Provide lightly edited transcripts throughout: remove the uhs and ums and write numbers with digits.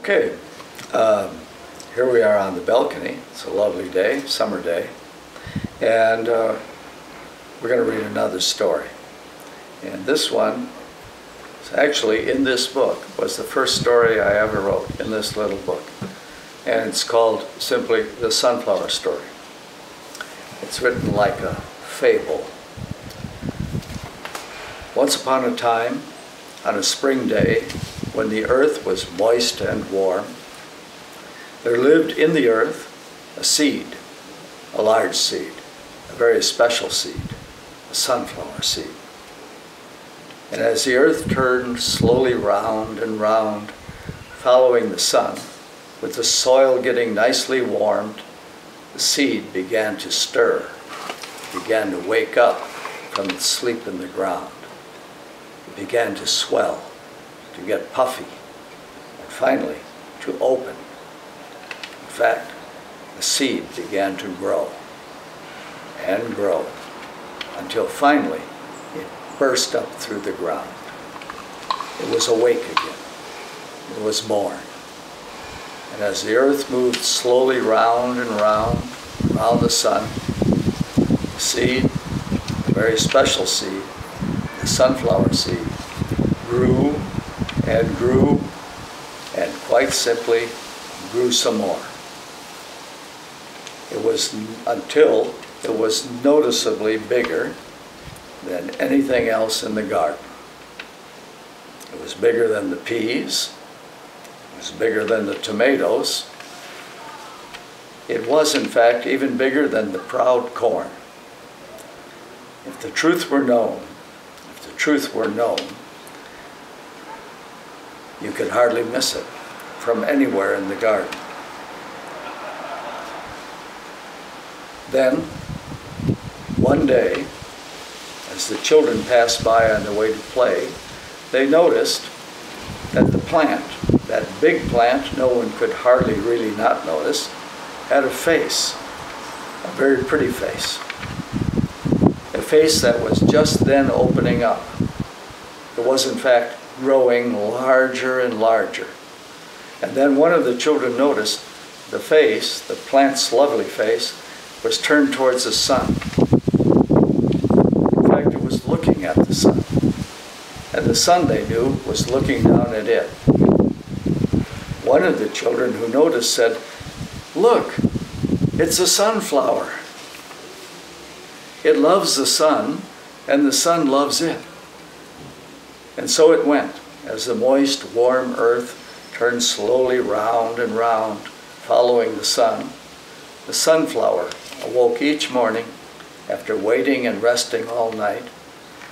Okay, here we are on the balcony. It's a lovely day, summer day, and we're going to read another story. And this one is actually in this book, was the first story I ever wrote in this little book. And it's called simply The Sunflower Story. It's written like a fable. Once upon a time, on a spring day, when the earth was moist and warm, there lived in the earth a seed, a large seed, a very special seed, a sunflower seed. And as the earth turned slowly round and round, following the sun, with the soil getting nicely warmed, the seed began to stir, began to wake up from its sleep in the ground. It began to swell, to get puffy, and finally to open. In fact, the seed began to grow and grow until finally it burst up through the ground. It was awake again. It was born. And as the earth moved slowly round and round around the sun, the seed, the very special seed, the sunflower seed, grew and grew and quite simply grew some more. It was until it was noticeably bigger than anything else in the garden. It was bigger than the peas. It was bigger than the tomatoes. It was, in fact, even bigger than the proud corn. If the truth were known, you could hardly miss it from anywhere in the garden. Then, one day, as the children passed by on their way to play, they noticed that the plant, that big plant no one could hardly really not notice, had a face, a very pretty face. A face that was just then opening up. It was in fact growing larger and larger. And then one of the children noticed the face, the plant's lovely face, was turned towards the sun. In fact, it was looking at the sun. And the sun, they knew, was looking down at it. One of the children who noticed said, "Look, it's a sunflower. It loves the sun, and the sun loves it." And so it went, as the moist, warm earth turned slowly round and round, following the sun. The sunflower awoke each morning after waiting and resting all night,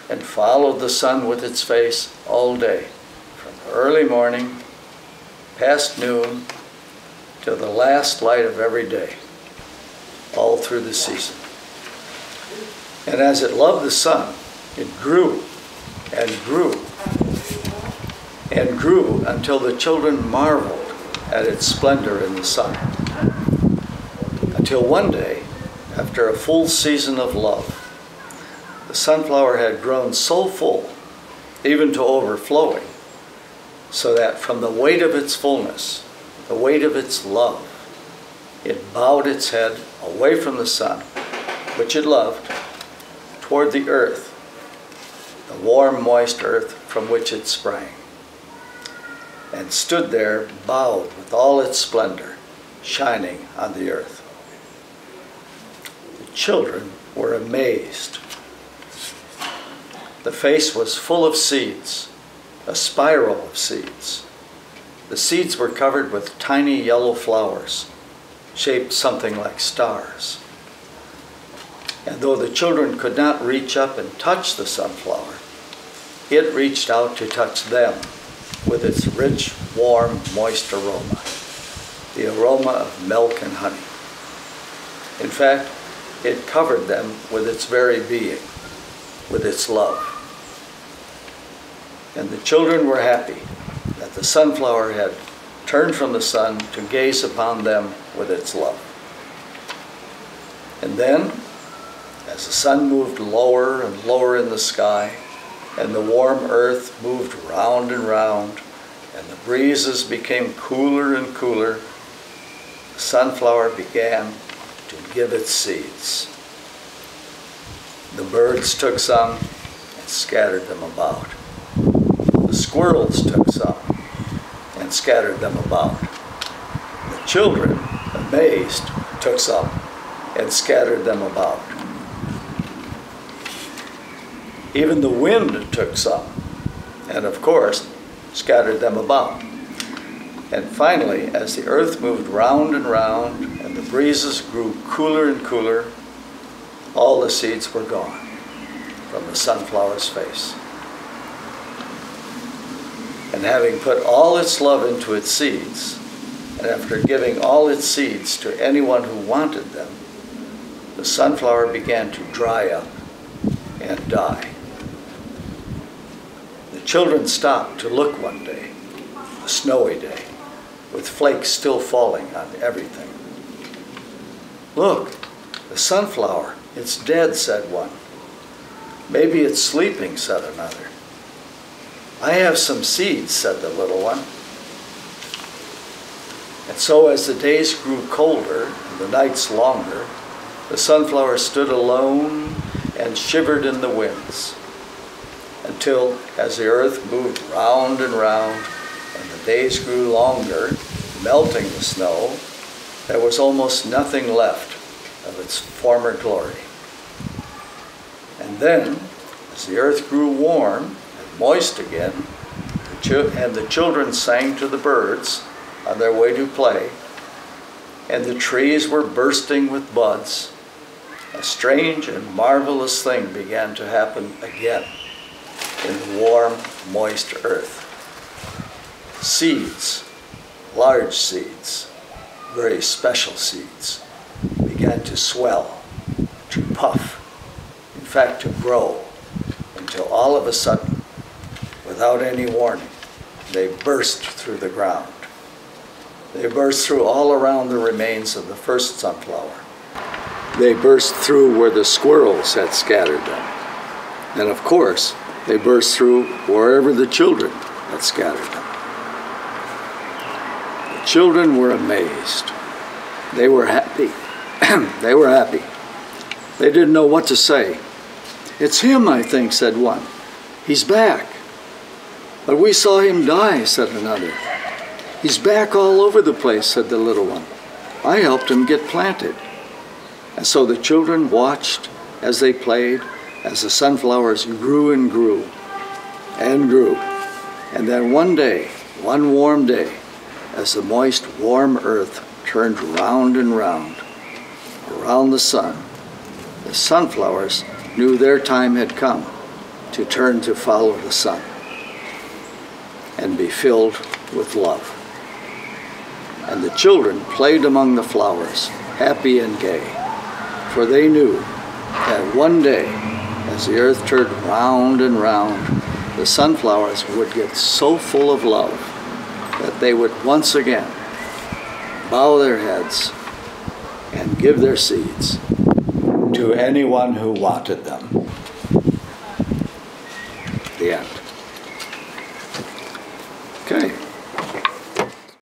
and followed the sun with its face all day, from early morning, past noon, till the last light of every day, all through the season. And as it loved the sun, it grew and grew and grew until the children marveled at its splendor in the sun. Until one day, after a full season of love, the sunflower had grown so full, even to overflowing, so that from the weight of its fullness, the weight of its love, it bowed its head away from the sun, which it loved, toward the earth, the warm, moist earth from which it sprang, and stood there bowed with all its splendor, shining on the earth. The children were amazed. The face was full of seeds, a spiral of seeds. The seeds were covered with tiny yellow flowers, shaped something like stars. And though the children could not reach up and touch the sunflower, it reached out to touch them with its rich, warm, moist aroma, the aroma of milk and honey. In fact, it covered them with its very being, with its love. And the children were happy that the sunflower had turned from the sun to gaze upon them with its love. And then, as the sun moved lower and lower in the sky, and the warm earth moved round and round, and the breezes became cooler and cooler, the sunflower began to give its seeds. The birds took some and scattered them about. The squirrels took some and scattered them about. The children, amazed, took some and scattered them about. Even the wind took some and, of course, scattered them about. And finally, as the earth moved round and round and the breezes grew cooler and cooler, all the seeds were gone from the sunflower's face. And having put all its love into its seeds, and after giving all its seeds to anyone who wanted them, the sunflower began to dry up and die. The children stopped to look one day, a snowy day, with flakes still falling on everything. "Look, the sunflower, it's dead," said one. "Maybe it's sleeping," said another. "I have some seeds," said the little one. And so as the days grew colder and the nights longer, the sunflower stood alone and shivered in the winds, until as the earth moved round and round and the days grew longer, melting the snow, there was almost nothing left of its former glory. And then, as the earth grew warm and moist again, and the children sang to the birds on their way to play, and the trees were bursting with buds, a strange and marvelous thing began to happen again in the warm, moist earth. Seeds, large seeds, very special seeds, began to swell, to puff, in fact to grow, until all of a sudden, without any warning, they burst through the ground. They burst through all around the remains of the first sunflower. They burst through where the squirrels had scattered them. And of course, they burst through wherever the children had scattered them. The children were amazed. They were happy. They were happy. They didn't know what to say. "It's him, I think," said one. "He's back." "But we saw him die," said another. "He's back all over the place," said the little one. "I helped him get planted." And so the children watched as they played, as the sunflowers grew and grew and grew. And then one day, one warm day, as the moist, warm earth turned round and round around the sun, the sunflowers knew their time had come to turn to follow the sun and be filled with love. And the children played among the flowers, happy and gay, for they knew that one day, as the earth turned round and round, the sunflowers would get so full of love that they would once again bow their heads and give their seeds to anyone who wanted them. The end. Okay.